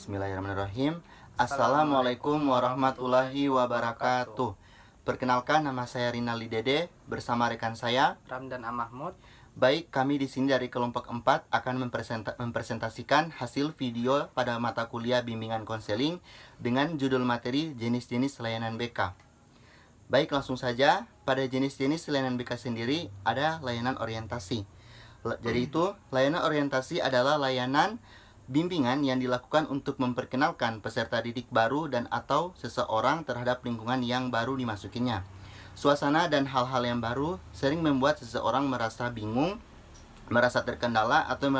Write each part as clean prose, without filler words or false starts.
Bismillahirrahmanirrahim. Assalamualaikum warahmatullahi wabarakatuh. Perkenalkan, nama saya Rinaldi Dede bersama rekan saya Ramdan Mahmud. Baik, kami di sini dari kelompok 4 akan mempresentasikan hasil video pada mata kuliah bimbingan konseling dengan judul materi jenis-jenis layanan BK. Baik, langsung saja. Pada jenis-jenis layanan BK sendiri ada layanan orientasi. Jadi itu, layanan orientasi adalah layanan bimbingan yang dilakukan untuk memperkenalkan peserta didik baru dan atau seseorang terhadap lingkungan yang baru dimasukinya. Suasana dan hal-hal yang baru sering membuat seseorang merasa bingung, merasa terkendala atau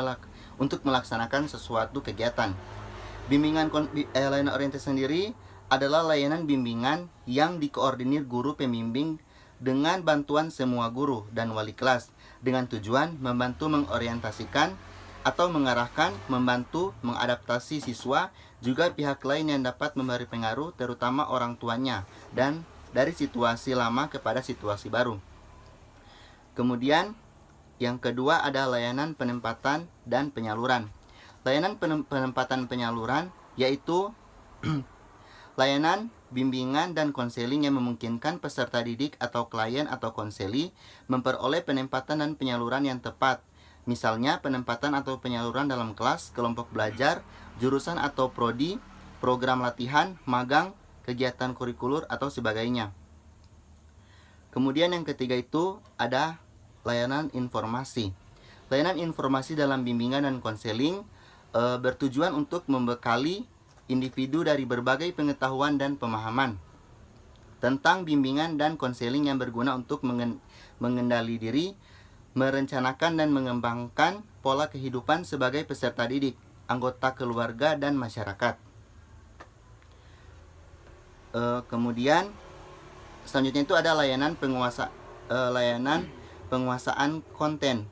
untuk melaksanakan sesuatu kegiatan. Layanan orientasi sendiri adalah layanan bimbingan yang dikoordinir guru pembimbing dengan bantuan semua guru dan wali kelas dengan tujuan membantu mengorientasikan atau mengarahkan, membantu mengadaptasi siswa, juga pihak lain yang dapat memberi pengaruh terutama orang tuanya dan dari situasi lama kepada situasi baru. Kemudian yang kedua ada layanan penempatan dan penyaluran. Layanan penempatan penyaluran yaitu layanan bimbingan dan konseling yang memungkinkan peserta didik atau klien atau konseli memperoleh penempatan dan penyaluran yang tepat. Misalnya penempatan atau penyaluran dalam kelas, kelompok belajar, jurusan atau prodi, program latihan, magang, kegiatan kurikulur atau sebagainya. Kemudian yang ketiga itu ada layanan informasi. Layanan informasi dalam bimbingan dan konseling bertujuan untuk membekali individu dari berbagai pengetahuan dan pemahaman tentang bimbingan dan konseling yang berguna untuk mengendali diri, merencanakan dan mengembangkan pola kehidupan sebagai peserta didik, anggota keluarga, dan masyarakat. Kemudian selanjutnya itu ada layanan penguasaan konten.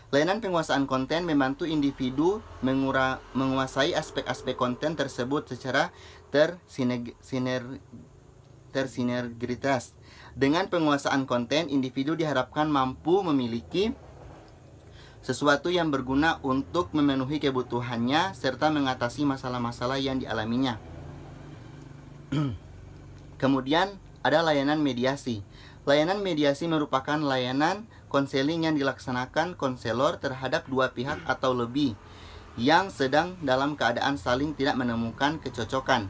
Layanan penguasaan konten membantu individu menguasai aspek-aspek konten tersebut secara tersinergitas. Dengan penguasaan konten, individu diharapkan mampu memiliki sesuatu yang berguna untuk memenuhi kebutuhannya serta mengatasi masalah-masalah yang dialaminya. Kemudian ada layanan mediasi. Layanan mediasi merupakan layanan konseling yang dilaksanakan konselor terhadap dua pihak atau lebih yang sedang dalam keadaan saling tidak menemukan kecocokan.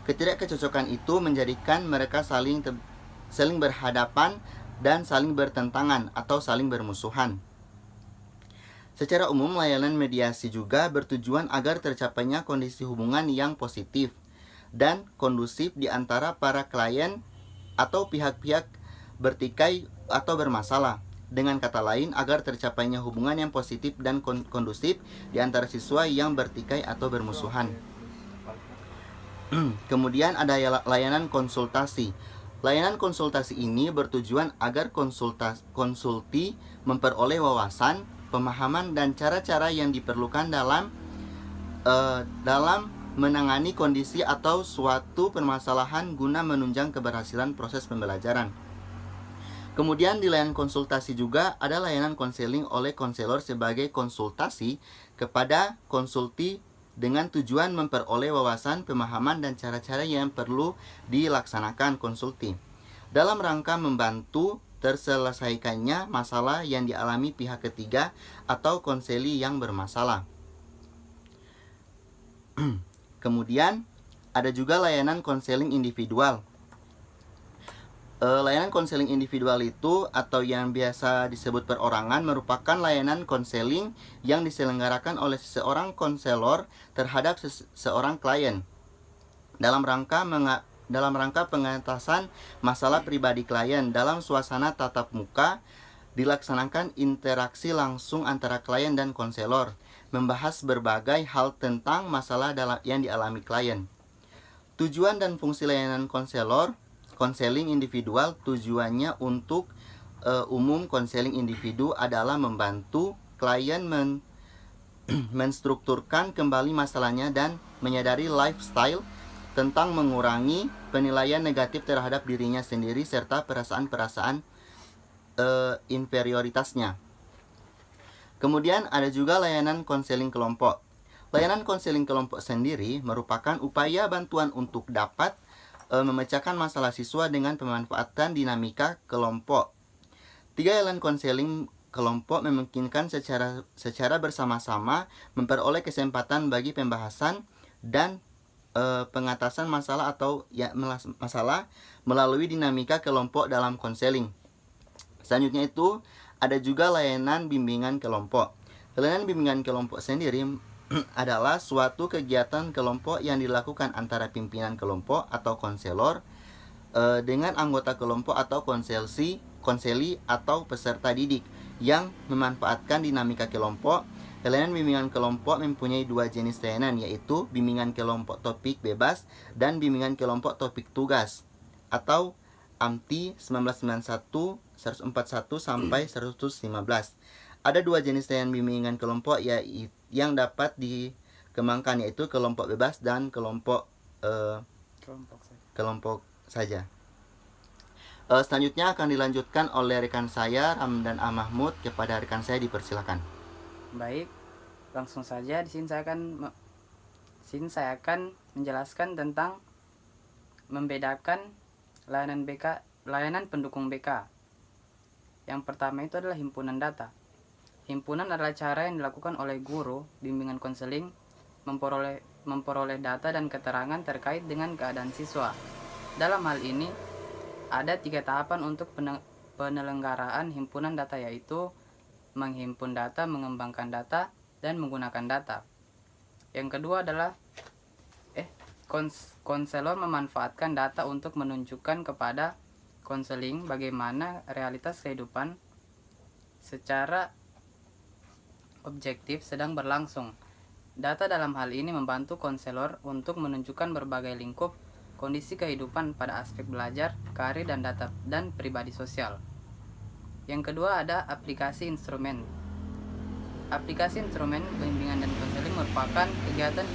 Ketidakcocokan itu menjadikan mereka saling berhadapan dan saling bertentangan atau saling bermusuhan. Secara umum, layanan mediasi juga bertujuan agar tercapainya kondisi hubungan yang positif dan kondusif di antara para klien atau pihak-pihak bertikai atau bermasalah. Dengan kata lain, agar tercapainya hubungan yang positif dan kondusif di antara siswa yang bertikai atau bermusuhan. Kemudian ada layanan konsultasi. Layanan konsultasi ini bertujuan agar konsulti memperoleh wawasan, pemahaman, dan cara-cara yang diperlukan dalam menangani kondisi atau suatu permasalahan guna menunjang keberhasilan proses pembelajaran. Kemudian di layanan konsultasi juga ada layanan konseling oleh konselor sebagai konsultasi kepada konsulti dengan tujuan memperoleh wawasan, pemahaman, dan cara-cara yang perlu dilaksanakan konsulti dalam rangka membantu terselesaikannya masalah yang dialami pihak ketiga atau konseli yang bermasalah. Kemudian ada juga layanan konseling individual. Layanan konseling individual itu atau yang biasa disebut perorangan merupakan layanan konseling yang diselenggarakan oleh seorang konselor terhadap seorang klien dalam rangka pengentasan masalah pribadi klien. Dalam suasana tatap muka dilaksanakan interaksi langsung antara klien dan konselor, membahas berbagai hal tentang masalah yang dialami klien. Tujuan dan fungsi layanan konseling individual tujuannya untuk umum konseling individu adalah membantu klien menstrukturkan kembali masalahnya dan menyadari lifestyle tentang mengurangi penilaian negatif terhadap dirinya sendiri serta perasaan-perasaan inferioritasnya. Kemudian ada juga layanan konseling kelompok. Layanan konseling kelompok sendiri merupakan upaya bantuan untuk dapat memecahkan masalah siswa dengan pemanfaatan dinamika kelompok. 3 layanan konseling kelompok memungkinkan secara bersama-sama memperoleh kesempatan bagi pembahasan dan pengatasan masalah masalah melalui dinamika kelompok dalam konseling. Selanjutnya itu ada juga layanan bimbingan kelompok. Layanan bimbingan kelompok sendiri adalah suatu kegiatan kelompok yang dilakukan antara pimpinan kelompok atau konselor dengan anggota kelompok atau konseli atau peserta didik yang memanfaatkan dinamika kelompok. Layanan bimbingan kelompok mempunyai 2 jenis layanan, yaitu bimbingan kelompok topik bebas dan bimbingan kelompok topik tugas atau AMTI 1991 141 sampai 115. Ada 2 jenis layanan bimbingan kelompok yang dapat dikembangkan, yaitu kelompok bebas dan kelompok saja. Selanjutnya akan dilanjutkan oleh rekan saya Ramdan A. Mahmud. Kepada rekan saya dipersilakan. Baik, langsung saja di sini saya akan menjelaskan tentang membedakan layanan pendukung BK. Yang pertama itu adalah himpunan data. Himpunan adalah cara yang dilakukan oleh guru bimbingan konseling memperoleh data dan keterangan terkait dengan keadaan siswa. Dalam hal ini ada 3 tahapan untuk penyelenggaraan himpunan data, yaitu menghimpun data, mengembangkan data, dan menggunakan data. Yang kedua adalah konselor memanfaatkan data untuk menunjukkan kepada konseling bagaimana realitas kehidupan secara objektif sedang berlangsung. Data dalam hal ini membantu konselor untuk menunjukkan berbagai lingkup kondisi kehidupan pada aspek belajar, karir, dan data dan pribadi sosial. Yang kedua ada aplikasi instrumen. Aplikasi instrumen bimbingan dan konseling merupakan kegiatan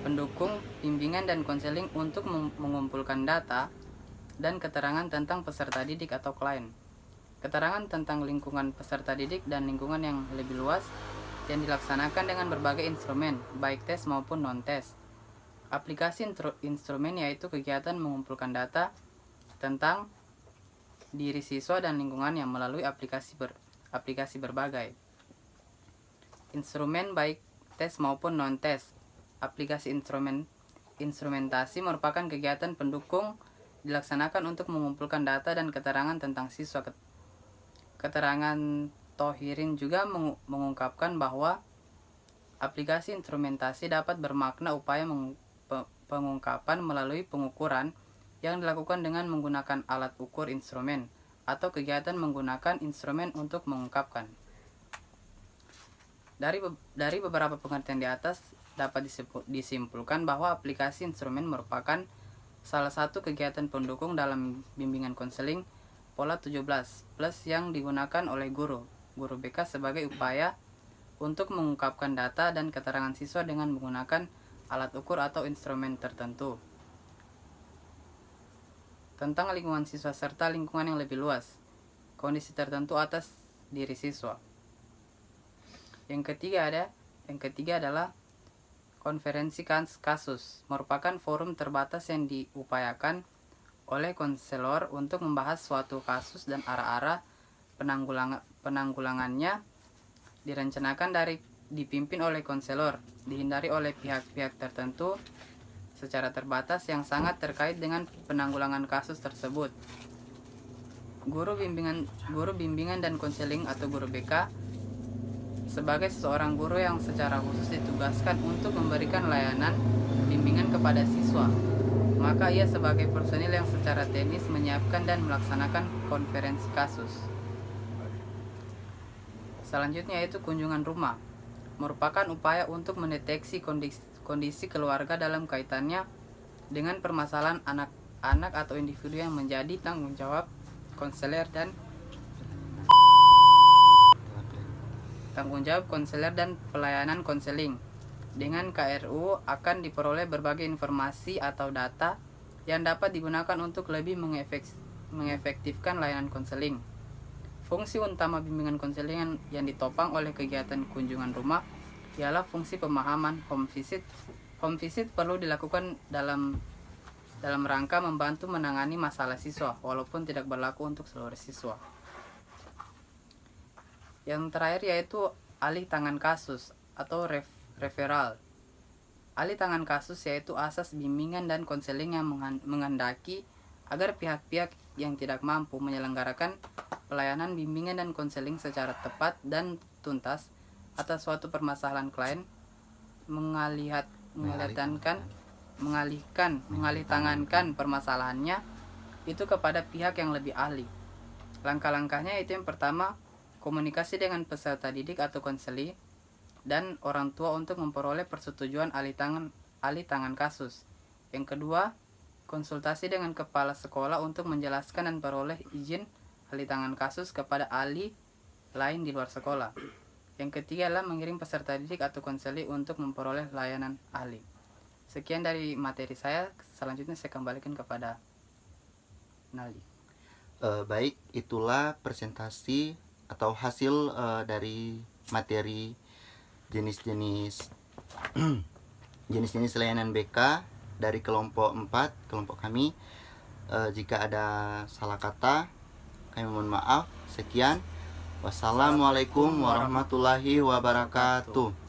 pendukung bimbingan dan konseling untuk mengumpulkan data dan keterangan tentang peserta didik atau klien. Keterangan tentang lingkungan peserta didik dan lingkungan yang lebih luas yang dilaksanakan dengan berbagai instrumen, baik tes maupun non-tes. Aplikasi instrumen yaitu kegiatan mengumpulkan data tentang diri siswa dan lingkungan yang melalui aplikasi berbagai instrumen, baik tes maupun non-tes. Aplikasi instrumentasi merupakan kegiatan pendukung dilaksanakan untuk mengumpulkan data dan keterangan tentang siswa. Keterangan Tohirin juga mengungkapkan bahwa aplikasi instrumentasi dapat bermakna upaya pengungkapan melalui pengukuran yang dilakukan dengan menggunakan alat ukur instrumen atau kegiatan menggunakan instrumen untuk mengungkapkan. Dari beberapa pengertian di atas dapat disimpulkan bahwa aplikasi instrumen merupakan salah satu kegiatan pendukung dalam bimbingan konseling pola 17 plus yang digunakan oleh guru BK sebagai upaya untuk mengungkapkan data dan keterangan siswa dengan menggunakan alat ukur atau instrumen tertentu tentang lingkungan siswa serta lingkungan yang lebih luas, kondisi tertentu atas diri siswa. Yang ketiga adalah konferensi kasus, merupakan forum terbatas yang diupayakan oleh konselor untuk membahas suatu kasus dan arah-arah penanggulangannya direncanakan dipimpin oleh konselor, dihindari oleh pihak-pihak tertentu secara terbatas yang sangat terkait dengan penanggulangan kasus tersebut. Guru bimbingan dan konseling atau guru BK sebagai seorang guru yang secara khusus ditugaskan untuk memberikan layanan bimbingan kepada siswa, maka ia sebagai personil yang secara teknis menyiapkan dan melaksanakan konferensi kasus. Selanjutnya yaitu kunjungan rumah, merupakan upaya untuk mendeteksi kondisi keluarga dalam kaitannya dengan permasalahan anak-anak atau individu yang menjadi tanggung jawab konselor dan pelayanan konseling. Dengan KRU akan diperoleh berbagai informasi atau data yang dapat digunakan untuk lebih mengefektifkan layanan konseling. Fungsi utama bimbingan konseling yang ditopang oleh kegiatan kunjungan rumah ialah fungsi pemahaman. Home visit perlu dilakukan dalam rangka membantu menangani masalah siswa, walaupun tidak berlaku untuk seluruh siswa. Yang terakhir yaitu alih tangan kasus atau referral. Alih tangan kasus yaitu asas bimbingan dan konseling yang menghendaki agar pihak-pihak yang tidak mampu menyelenggarakan pelayanan bimbingan dan konseling secara tepat dan tuntas atas suatu permasalahan klien mengalihtangankan permasalahannya itu kepada pihak yang lebih ahli. Langkah-langkahnya itu yang pertama, komunikasi dengan peserta didik atau konseli dan orang tua untuk memperoleh persetujuan alih tangan kasus. Yang kedua, konsultasi dengan kepala sekolah untuk menjelaskan dan peroleh izin alih tangan kasus kepada ahli lain di luar sekolah. Yang ketiga adalah mengirim peserta didik atau konseli untuk memperoleh layanan ahli. Sekian dari materi saya, selanjutnya saya kembalikan kepada Nali. Baik, itulah presentasi atau hasil dari materi jenis-jenis layanan BK dari kelompok 4, kelompok kami. Jika ada salah kata, kami mohon maaf. Sekian. Wassalamualaikum warahmatullahi wabarakatuh.